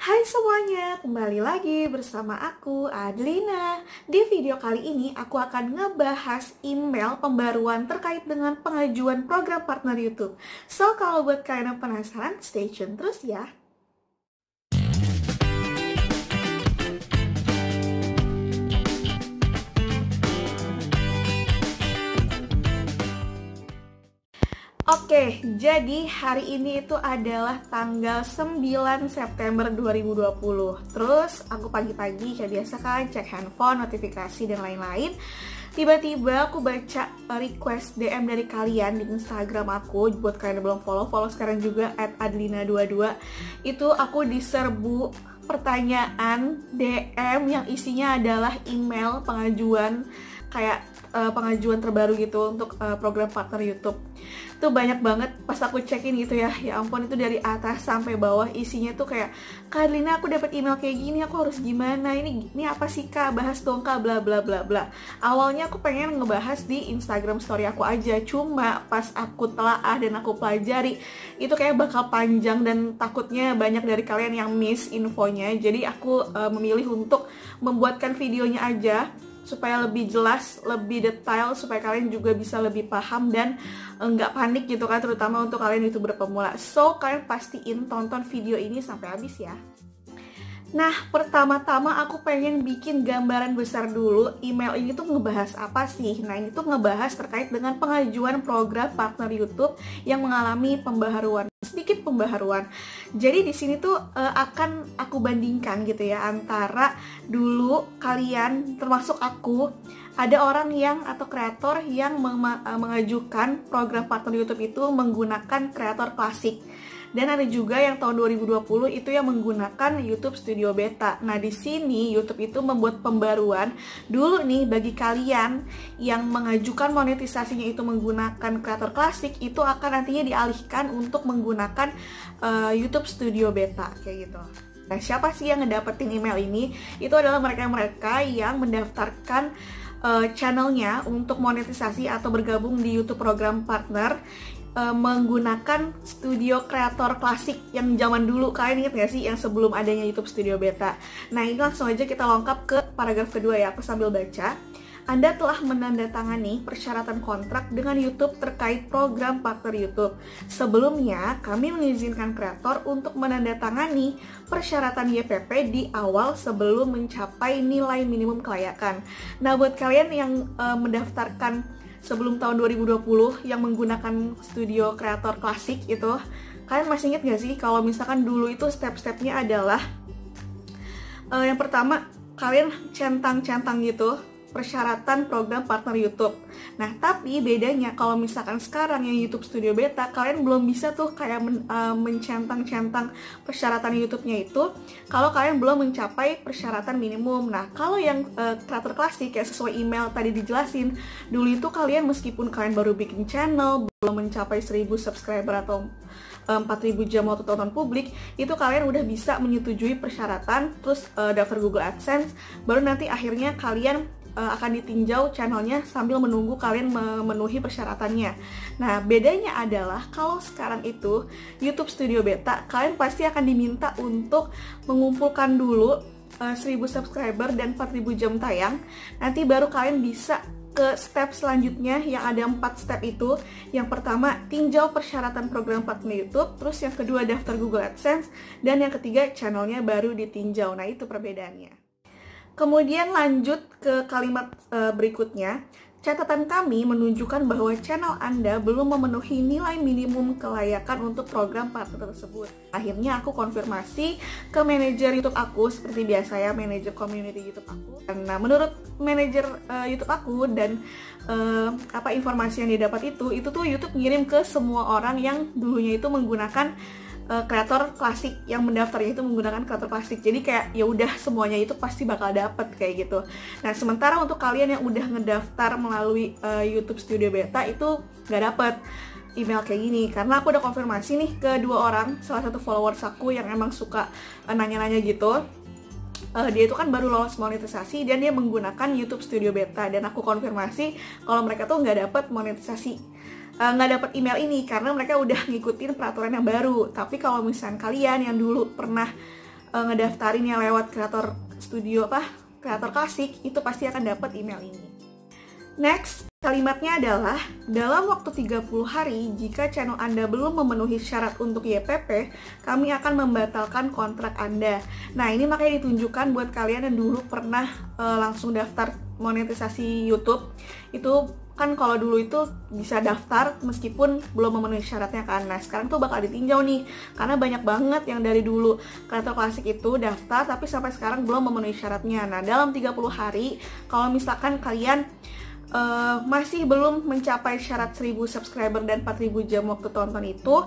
Hai semuanya, kembali lagi bersama aku, Adlina. Di video kali ini, aku akan ngebahas email pembaruan terkait dengan pengajuan program partner YouTube. So, kalau buat kalian yang penasaran, stay tune terus ya. Oke, jadi hari ini itu adalah tanggal 9 September 2020. Terus aku pagi-pagi kayak biasa kan cek handphone, notifikasi dan lain-lain. Tiba-tiba aku baca request DM dari kalian di Instagram aku. Buat kalian yang belum follow sekarang juga @adlina22. Itu aku diserbu pertanyaan DM yang isinya adalah email pengajuan kayak pengajuan terbaru gitu untuk program partner YouTube. Itu banyak banget pas aku cekin gitu ya ampun, itu dari atas sampai bawah isinya tuh kayak, Kak Adlina, aku dapat email kayak gini, aku harus gimana, ini apa sih Kak, bahas dong Kak, bla bla bla bla. Awalnya aku pengen ngebahas di Instagram story aku aja, cuma pas aku telaah dan aku pelajari itu kayak bakal panjang dan takutnya banyak dari kalian yang miss infonya. Jadi aku memilih untuk membuatkan videonya aja supaya lebih jelas, lebih detail, supaya kalian juga bisa lebih paham dan nggak panik gitu kan, terutama untuk kalian YouTuber pemula. So, kalian pastiin tonton video ini sampai habis ya. Nah, pertama-tama aku pengen bikin gambaran besar dulu, email ini tuh ngebahas apa sih? Nah, ini tuh ngebahas terkait dengan pengajuan program partner YouTube yang mengalami pembaharuan, sedikit pembaharuan. Jadi di sini tuh akan aku bandingkan gitu ya, antara dulu kalian, termasuk aku, ada orang yang atau kreator yang mengajukan program partner YouTube itu menggunakan kreator klasik. Dan ada juga yang tahun 2020 itu yang menggunakan YouTube Studio Beta. Nah, di sini YouTube itu membuat pembaruan dulu nih bagi kalian yang mengajukan monetisasinya itu menggunakan kreator klasik, itu akan nantinya dialihkan untuk menggunakan YouTube Studio Beta kayak gitu. Nah, siapa sih yang ngedapetin email ini? Itu adalah mereka-mereka yang mendaftarkan channelnya untuk monetisasi atau bergabung di YouTube program partner menggunakan studio kreator klasik yang zaman dulu. Kalian inget gak sih yang sebelum adanya YouTube Studio Beta? Nah, ini langsung aja kita lengkap ke paragraf kedua ya, aku sambil baca. Anda telah menandatangani persyaratan kontrak dengan YouTube terkait program partner YouTube. Sebelumnya, kami mengizinkan kreator untuk menandatangani persyaratan YPP di awal sebelum mencapai nilai minimum kelayakan. Nah, buat kalian yang mendaftarkan sebelum tahun 2020 yang menggunakan studio kreator klasik itu, kalian masih inget gak sih kalau misalkan dulu itu step-stepnya adalah yang pertama, kalian centang-centang gitu persyaratan program partner YouTube. Nah, tapi bedanya kalau misalkan sekarang yang YouTube Studio Beta, kalian belum bisa tuh kayak mencentang-centang persyaratan YouTube-nya itu kalau kalian belum mencapai persyaratan minimum. Nah, kalau yang kreator klasik kayak sesuai email tadi dijelasin, dulu itu kalian meskipun kalian baru bikin channel, belum mencapai 1000 subscriber atau 4000 jam waktu tonton publik, itu kalian udah bisa menyetujui persyaratan, terus daftar Google AdSense, baru nanti akhirnya kalian akan ditinjau channelnya sambil menunggu kalian memenuhi persyaratannya. Nah, bedanya adalah kalau sekarang itu YouTube Studio Beta, kalian pasti akan diminta untuk mengumpulkan dulu 1000 subscriber dan 4000 jam tayang. Nanti baru kalian bisa ke step selanjutnya yang ada 4 step itu. Yang pertama, tinjau persyaratan program partner YouTube. Terus yang kedua, daftar Google AdSense. Dan yang ketiga, channelnya baru ditinjau. Nah, itu perbedaannya. Kemudian lanjut ke kalimat berikutnya. Catatan kami menunjukkan bahwa channel Anda belum memenuhi nilai minimum kelayakan untuk program partner tersebut. Akhirnya aku konfirmasi ke manajer YouTube aku, seperti biasa ya, manajer community YouTube aku. Nah, menurut manajer YouTube aku dan informasi yang didapat itu tuh YouTube ngirim ke semua orang yang dulunya itu menggunakan kreator klasik, yang mendaftarnya itu menggunakan kreator klasik. Jadi kayak ya udah semuanya itu pasti bakal dapet kayak gitu. Nah, sementara untuk kalian yang udah ngedaftar melalui YouTube Studio Beta itu nggak dapet email kayak gini, karena aku udah konfirmasi nih ke 2 orang, salah satu followers aku yang emang suka nanya-nanya gitu. Dia itu kan baru lolos monetisasi dan dia menggunakan YouTube Studio Beta, dan aku konfirmasi kalau mereka tuh nggak dapet monetisasi, nggak dapat email ini karena mereka udah ngikutin peraturan yang baru. Tapi kalau misalnya kalian yang dulu pernah ngedaftarin yang lewat kreator klasik, itu pasti akan dapat email ini. Next, kalimatnya adalah, dalam waktu 30 hari, jika channel Anda belum memenuhi syarat untuk YPP, kami akan membatalkan kontrak Anda. Nah, ini makanya ditunjukkan buat kalian yang dulu pernah langsung daftar monetisasi YouTube. Itu kan kalau dulu itu bisa daftar meskipun belum memenuhi syaratnya kan. Nah, sekarang tuh bakal ditinjau nih, karena banyak banget yang dari dulu kreator klasik itu daftar tapi sampai sekarang belum memenuhi syaratnya. Nah, dalam 30 hari, kalau misalkan kalian masih belum mencapai syarat 1000 subscriber dan 4000 jam waktu tonton itu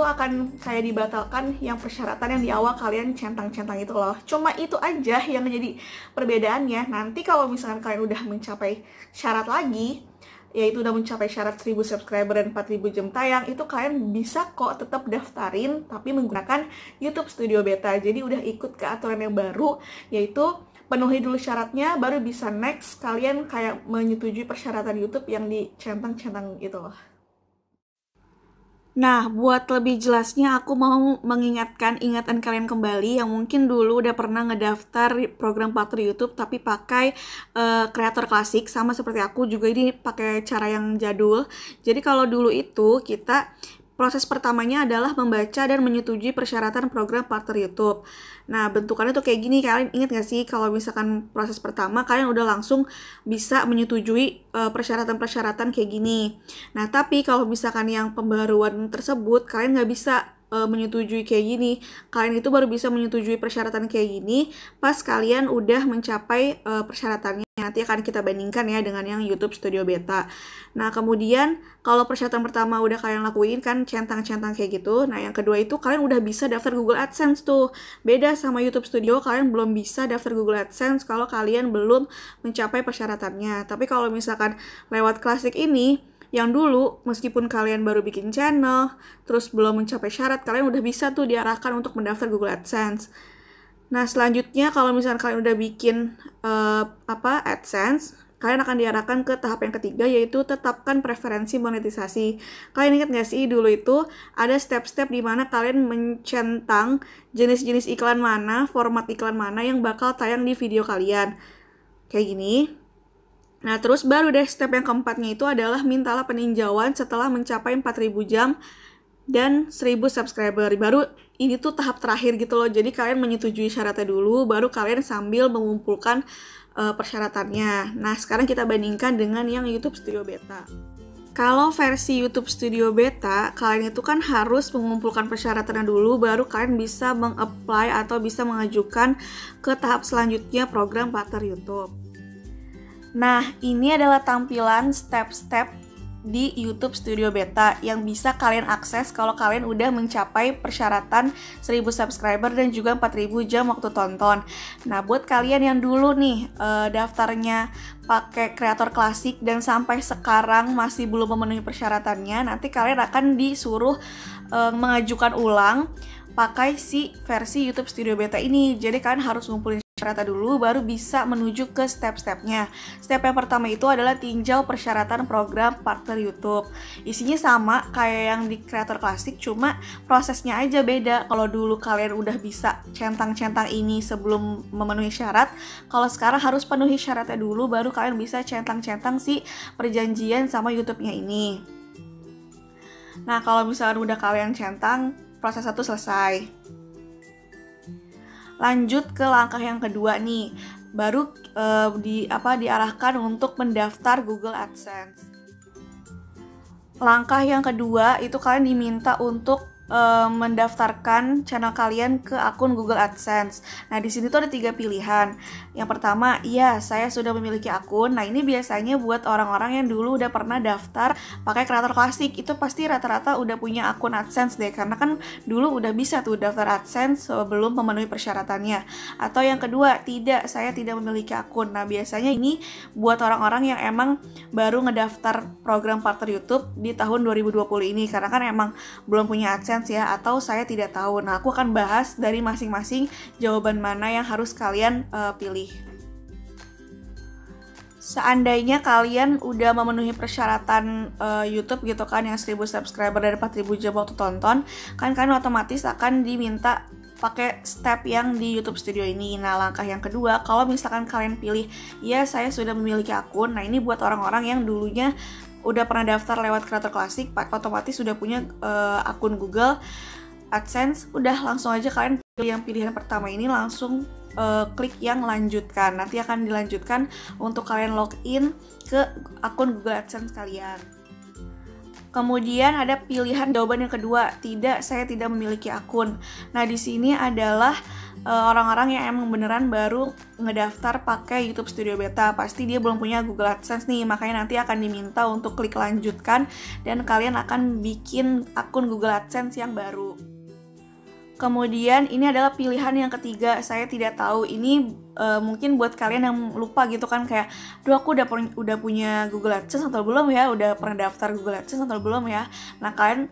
akan kayak dibatalkan yang persyaratan yang di awal kalian centang-centang itu loh. Cuma itu aja yang menjadi perbedaannya. Nanti kalau misalkan kalian udah mencapai syarat lagi, yaitu udah mencapai syarat 1000 subscriber dan 4000 jam tayang, itu kalian bisa kok tetap daftarin tapi menggunakan YouTube Studio Beta. Jadi udah ikut ke aturan yang baru, yaitu penuhi dulu syaratnya, baru bisa next kalian kayak menyetujui persyaratan YouTube yang dicentang-centang gitu loh. Nah, buat lebih jelasnya aku mau mengingatkan ingatan kalian kembali yang mungkin dulu udah pernah ngedaftar program partner YouTube tapi pakai kreator klasik, sama seperti aku juga ini pakai cara yang jadul. Jadi kalau dulu itu kita proses pertamanya adalah membaca dan menyetujui persyaratan program partner YouTube. Nah, bentukannya tuh kayak gini. Kalian ingat gak sih kalau misalkan proses pertama kalian udah langsung bisa menyetujui persyaratan-persyaratan kayak gini. Nah, tapi kalau misalkan yang pembaruan tersebut kalian nggak bisa menyetujui kayak gini. Kalian itu baru bisa menyetujui persyaratan kayak gini pas kalian udah mencapai persyaratannya. Nanti akan kita bandingkan ya dengan yang YouTube Studio Beta. Nah, kemudian kalau persyaratan pertama udah kalian lakuin kan centang-centang kayak gitu. Nah, yang kedua itu kalian udah bisa daftar Google AdSense tuh. Beda sama YouTube Studio, kalian belum bisa daftar Google AdSense kalau kalian belum mencapai persyaratannya. Tapi kalau misalkan lewat klasik ini, yang dulu, meskipun kalian baru bikin channel, terus belum mencapai syarat, kalian udah bisa tuh diarahkan untuk mendaftar Google AdSense. Nah, selanjutnya kalau misalnya kalian udah bikin AdSense, kalian akan diarahkan ke tahap yang ketiga, yaitu tetapkan preferensi monetisasi. Kalian ingat nggak sih, dulu itu ada step-step di mana kalian mencentang jenis-jenis iklan mana, format iklan mana yang bakal tayang di video kalian. Kayak gini. Nah, terus baru deh step yang keempatnya itu adalah mintalah peninjauan setelah mencapai 4000 jam dan 1000 subscriber. Baru ini tuh tahap terakhir gitu loh. Jadi kalian menyetujui syaratnya dulu, baru kalian sambil mengumpulkan persyaratannya. Nah, sekarang kita bandingkan dengan yang YouTube Studio Beta. Kalau versi YouTube Studio Beta, kalian itu kan harus mengumpulkan persyaratannya dulu, baru kalian bisa meng-apply atau bisa mengajukan ke tahap selanjutnya program partner YouTube. Nah, ini adalah tampilan step-step di YouTube Studio Beta yang bisa kalian akses kalau kalian udah mencapai persyaratan 1000 subscriber dan juga 4000 jam waktu tonton. Nah, buat kalian yang dulu nih daftarnya pakai kreator klasik dan sampai sekarang masih belum memenuhi persyaratannya, nanti kalian akan disuruh mengajukan ulang pakai si versi YouTube Studio Beta ini. Jadi kalian harus ngumpulin syaratnya dulu, baru bisa menuju ke step-stepnya. Step yang pertama itu adalah tinjau persyaratan program partner YouTube. Isinya sama kayak yang di kreator klasik, cuma prosesnya aja beda. Kalau dulu kalian udah bisa centang-centang ini sebelum memenuhi syarat, kalau sekarang harus penuhi syaratnya dulu, baru kalian bisa centang-centang si perjanjian sama YouTube-nya ini. Nah, kalau misalnya udah kalian centang, proses satu selesai. Lanjut ke langkah yang kedua nih, baru diarahkan untuk mendaftar Google AdSense. Langkah yang kedua itu kalian diminta untuk mendaftarkan channel kalian ke akun Google AdSense. Nah, di sini tuh ada 3 pilihan. Yang pertama, iya, saya sudah memiliki akun. Nah, ini biasanya buat orang-orang yang dulu udah pernah daftar pakai kreator klasik. Itu pasti rata-rata udah punya akun AdSense deh, karena kan dulu udah bisa tuh daftar AdSense sebelum memenuhi persyaratannya. Atau yang kedua, tidak, saya tidak memiliki akun. Nah, biasanya ini buat orang-orang yang emang baru ngedaftar program partner YouTube di tahun 2020 ini, karena kan emang belum punya AdSense ya, atau saya tidak tahu. Nah, aku akan bahas dari masing-masing jawaban mana yang harus kalian pilih. Seandainya kalian udah memenuhi persyaratan YouTube gitu kan, yang 1000 subscriber dan 4000 jam waktu tonton, kan kalian otomatis akan diminta pakai step yang di YouTube Studio ini. Nah, langkah yang kedua, kalau misalkan kalian pilih, ya saya sudah memiliki akun. Nah, ini buat orang-orang yang dulunya udah pernah daftar lewat Kreator Klasik, otomatis sudah punya akun Google AdSense. Udah langsung aja kalian pilih yang pilihan pertama ini, langsung klik yang lanjutkan. Nanti akan dilanjutkan untuk kalian login ke akun Google AdSense kalian. Kemudian ada pilihan jawaban yang kedua, saya tidak memiliki akun. Nah, di sini adalah orang-orang yang emang beneran baru ngedaftar pakai YouTube Studio Beta. Pasti dia belum punya Google AdSense nih, makanya nanti akan diminta untuk klik lanjutkan dan kalian akan bikin akun Google AdSense yang baru. Kemudian ini adalah pilihan yang ketiga, saya tidak tahu ini mungkin buat kalian yang lupa gitu kan, kayak duh aku udah punya Google AdSense atau belum ya, udah pernah daftar Google AdSense atau belum ya. Nah, kalian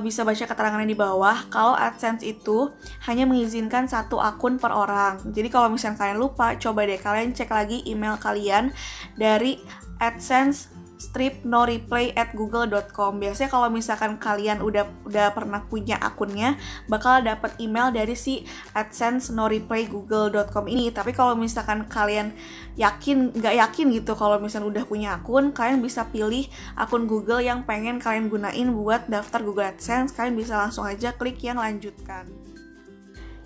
bisa baca keterangannya di bawah kalau AdSense itu hanya mengizinkan 1 akun per orang. Jadi kalau misalnya kalian lupa, coba deh kalian cek lagi email kalian dari AdSense @google.com. Biasanya kalau misalkan kalian udah pernah punya akunnya, bakal dapat email dari si AdSense google.com ini. Tapi kalau misalkan kalian nggak yakin gitu kalau misalkan udah punya akun, kalian bisa pilih akun Google yang pengen kalian gunain buat daftar Google AdSense. Kalian bisa langsung aja klik yang lanjutkan.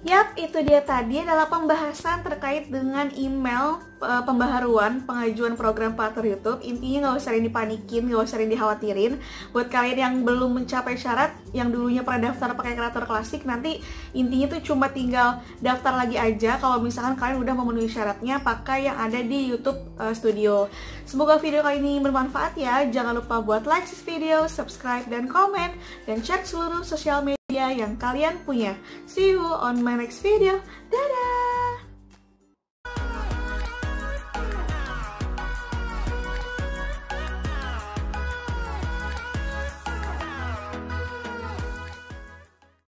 Yap, itu dia tadi adalah pembahasan terkait dengan email pembaharuan pengajuan program partner YouTube. Intinya nggak usah dipanikin, nggak usah dikhawatirin. Buat kalian yang belum mencapai syarat, yang dulunya pernah daftar pakai Kreator Klasik, nanti intinya tuh cuma tinggal daftar lagi aja kalau misalkan kalian udah memenuhi syaratnya pakai yang ada di YouTube Studio. Semoga video kali ini bermanfaat ya. Jangan lupa buat like this video, subscribe, dan komen, dan cek seluruh sosial media yang kalian punya. See you on my next video. Dadah!